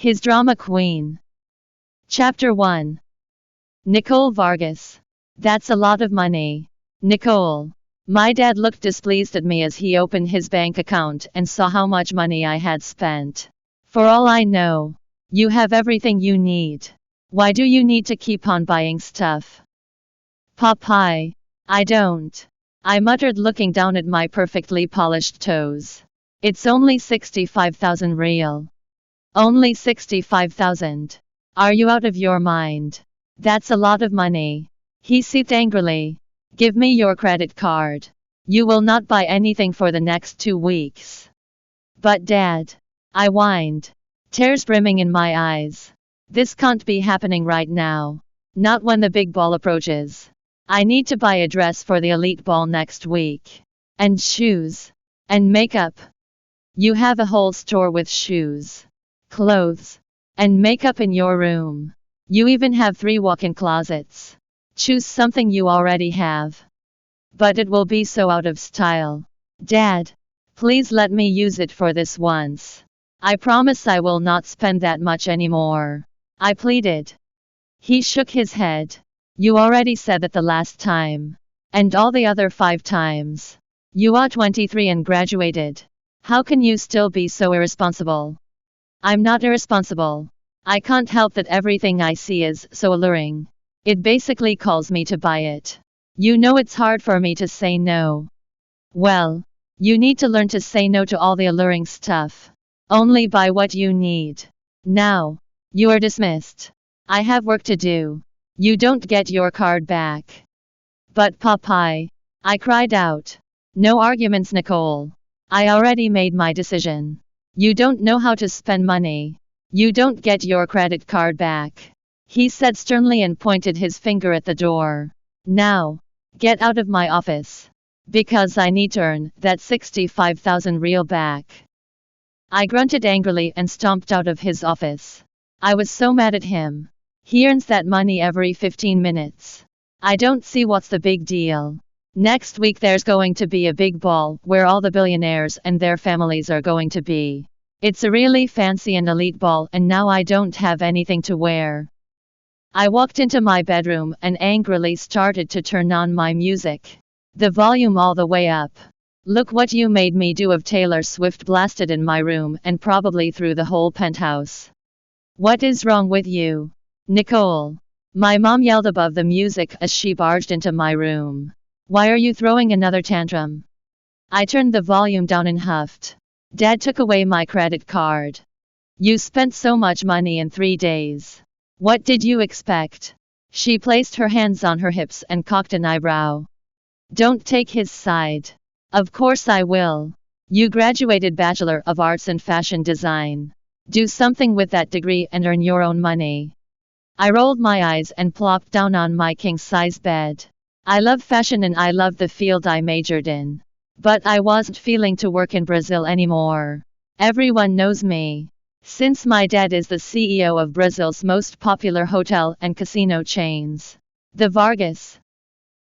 His drama queen. Chapter 1. Nicole Vargas. That's a lot of money. Nicole. My dad looked displeased at me as he opened his bank account and saw how much money I had spent. For all I know, you have everything you need. Why do you need to keep on buying stuff? Popeye. I don't. I muttered, looking down at my perfectly polished toes. It's only 65,000 real. Only 65,000. Are you out of your mind? That's a lot of money. He seethed angrily. Give me your credit card. You will not buy anything for the next 2 weeks. But Dad, I whined, tears brimming in my eyes. This can't be happening right now. Not when the big ball approaches. I need to buy a dress for the elite ball next week. And shoes. And makeup. You have a whole store with shoes, clothes, and makeup in your room. You even have 3 walk-in closets. Choose something you already have. But it will be so out of style. Dad, please let me use it for this once. I promise I will not spend that much anymore. I pleaded. He shook his head. You already said that the last time. And all the other 5 times. You are 23 and graduated. How can you still be so irresponsible? I'm not irresponsible. I can't help that everything I see is so alluring. It basically calls me to buy it. You know it's hard for me to say no. Well, you need to learn to say no to all the alluring stuff. Only buy what you need. Now, you are dismissed. I have work to do. You don't get your card back. But Popeye, I cried out. No arguments, Nicole. I already made my decision. You don't know how to spend money. You don't get your credit card back. He said sternly and pointed his finger at the door. Now, get out of my office. Because I need to earn that 65,000 real back. I grunted angrily and stomped out of his office. I was so mad at him. He earns that money every 15 minutes. I don't see what's the big deal. Next week there's going to be a big ball where all the billionaires and their families are going to be. It's a really fancy and elite ball, and now I don't have anything to wear. I walked into my bedroom and angrily started to turn on my music. The volume all the way up. Look What You Made Me Do of Taylor Swift blasted in my room and probably through the whole penthouse. What is wrong with you, Nicole? My mom yelled above the music as she barged into my room. Why are you throwing another tantrum? I turned the volume down and huffed. Dad took away my credit card. You spent so much money in 3 days. What did you expect? She placed her hands on her hips and cocked an eyebrow. Don't take his side. Of course I will. You graduated Bachelor of Arts in Fashion Design. Do something with that degree and earn your own money. I rolled my eyes and plopped down on my king-size bed. I love fashion and I love the field I majored in. But I wasn't feeling to work in Brazil anymore. Everyone knows me. Since my dad is the CEO of Brazil's most popular hotel and casino chains, The Vargas.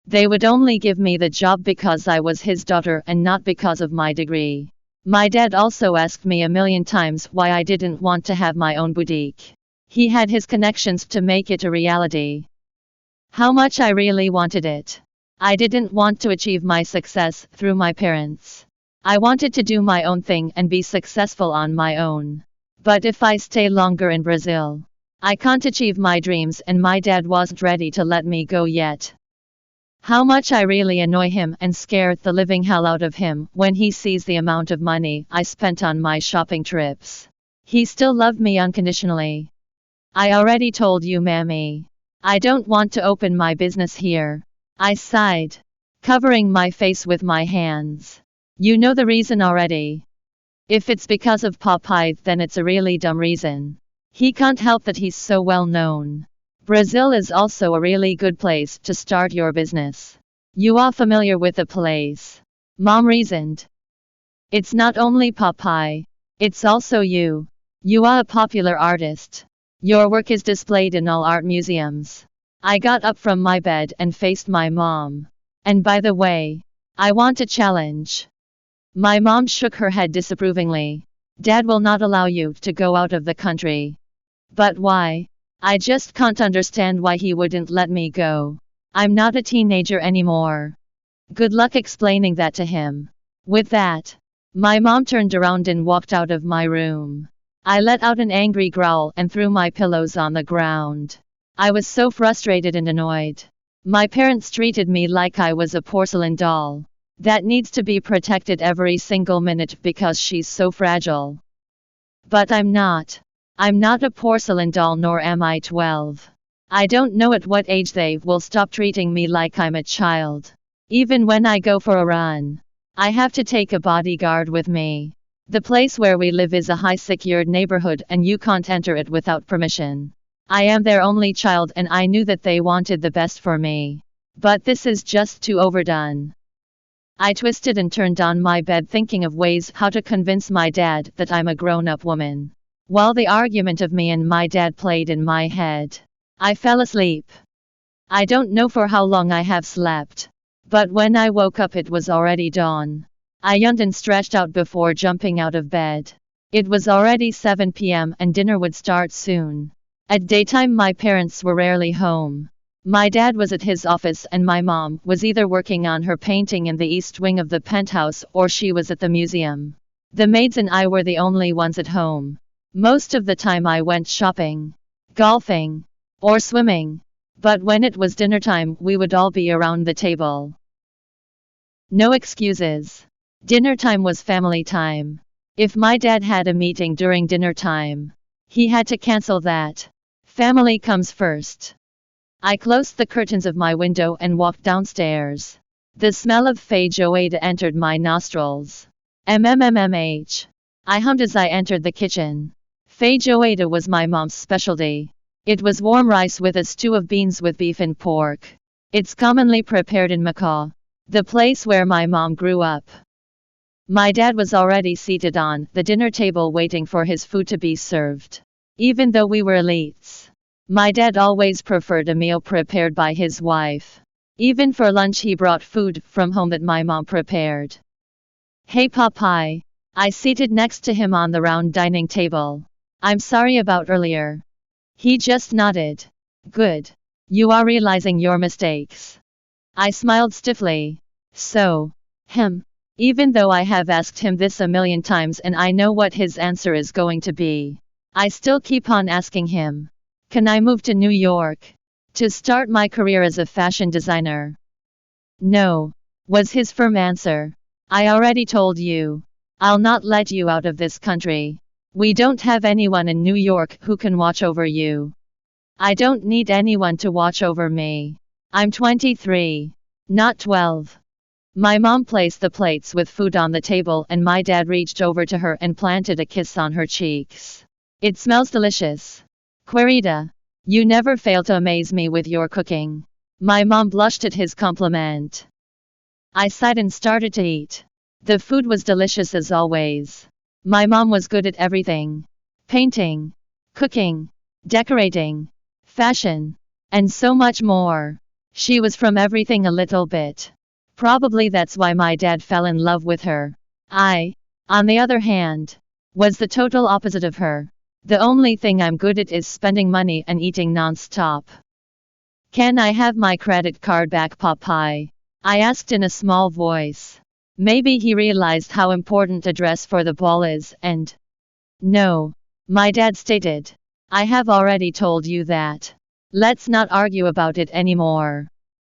They would only give me the job because I was his daughter and not because of my degree. My dad also asked me a million times why I didn't want to have my own boutique. He had his connections to make it a reality. How much I really wanted it. I didn't want to achieve my success through my parents. I wanted to do my own thing and be successful on my own. But if I stay longer in Brazil, I can't achieve my dreams, and my dad wasn't ready to let me go yet. How much I really annoy him and scare the living hell out of him when he sees the amount of money I spent on my shopping trips. He still loved me unconditionally. I already told you, Mammy. I don't want to open my business here. I sighed, covering my face with my hands. You know the reason already. If it's because of Popeye, then it's a really dumb reason. He can't help that he's so well known. Brazil is also a really good place to start your business. You are familiar with the place. Mom reasoned. It's not only Popeye. It's also you. You are a popular artist. Your work is displayed in all art museums. I got up from my bed and faced my mom. And by the way, I want a challenge. My mom shook her head disapprovingly. Dad will not allow you to go out of the country. But why? I just can't understand why he wouldn't let me go. I'm not a teenager anymore. Good luck explaining that to him. With that, my mom turned around and walked out of my room. I let out an angry growl and threw my pillows on the ground. I was so frustrated and annoyed. My parents treated me like I was a porcelain doll that needs to be protected every single minute because she's so fragile. But I'm not. I'm not a porcelain doll, nor am I 12. I don't know at what age they will stop treating me like I'm a child. Even when I go for a run, I have to take a bodyguard with me. The place where we live is a high-secured neighborhood and you can't enter it without permission. I am their only child and I knew that they wanted the best for me. But this is just too overdone. I twisted and turned on my bed thinking of ways how to convince my dad that I'm a grown-up woman. While the argument of me and my dad played in my head, I fell asleep. I don't know for how long I have slept. But when I woke up it was already dawn. I yawned and stretched out before jumping out of bed. It was already 7 p.m. and dinner would start soon. At daytime my parents were rarely home. My dad was at his office and my mom was either working on her painting in the east wing of the penthouse or she was at the museum. The maids and I were the only ones at home. Most of the time I went shopping, golfing, or swimming. But when it was dinner time we would all be around the table. No excuses. Dinner time was family time. If my dad had a meeting during dinner time, he had to cancel that. Family comes first. I closed the curtains of my window and walked downstairs. The smell of feijoada entered my nostrils. MMMMH. I hummed as I entered the kitchen. Feijoada was my mom's specialty. It was warm rice with a stew of beans with beef and pork. It's commonly prepared in Macau, the place where my mom grew up. My dad was already seated on the dinner table waiting for his food to be served. Even though we were elites, my dad always preferred a meal prepared by his wife. Even for lunch he brought food from home that my mom prepared. Hey Popeye. I seated next to him on the round dining table. I'm sorry about earlier. He just nodded. Good. You are realizing your mistakes. I smiled stiffly. So, even though I have asked him this a million times and I know what his answer is going to be, I still keep on asking him. Can I move to New York to start my career as a fashion designer? No, was his firm answer. I already told you. I'll not let you out of this country. We don't have anyone in New York who can watch over you. I don't need anyone to watch over me. I'm 23, not 12. My mom placed the plates with food on the table and my dad reached over to her and planted a kiss on her cheeks. It smells delicious. Querida, you never fail to amaze me with your cooking. My mom blushed at his compliment. I sighed and started to eat. The food was delicious as always. My mom was good at everything. Painting, cooking, decorating, fashion, and so much more. She was from everything a little bit. Probably that's why my dad fell in love with her. I, on the other hand, was the total opposite of her. The only thing I'm good at is spending money and eating non-stop. Can I have my credit card back, Popeye? I asked in a small voice. Maybe he realized how important a dress for the ball is and... No. My dad stated. I have already told you that. Let's not argue about it anymore.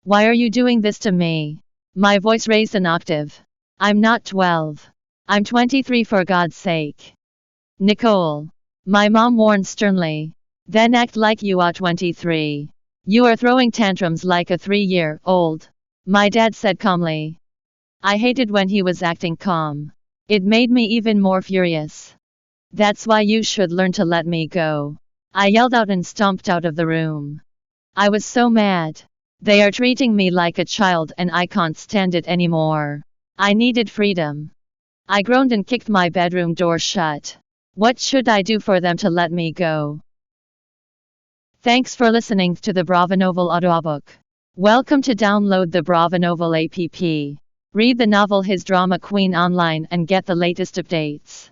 Why are you doing this to me? My voice raised an octave. I'm not 12. I'm 23 for God's sake. Nicole. My mom warned sternly. Then act like you are 23. You are throwing tantrums like a 3-year-old. My dad said calmly. I hated when he was acting calm. It made me even more furious. That's why you should learn to let me go. I yelled out and stomped out of the room. I was so mad. They are treating me like a child and I can't stand it anymore. I needed freedom. I groaned and kicked my bedroom door shut. What should I do for them to let me go? Thanks for listening to the Bravonovel audiobook. Welcome to download the Bravonovel app. Read the novel His Drama Queen online and get the latest updates.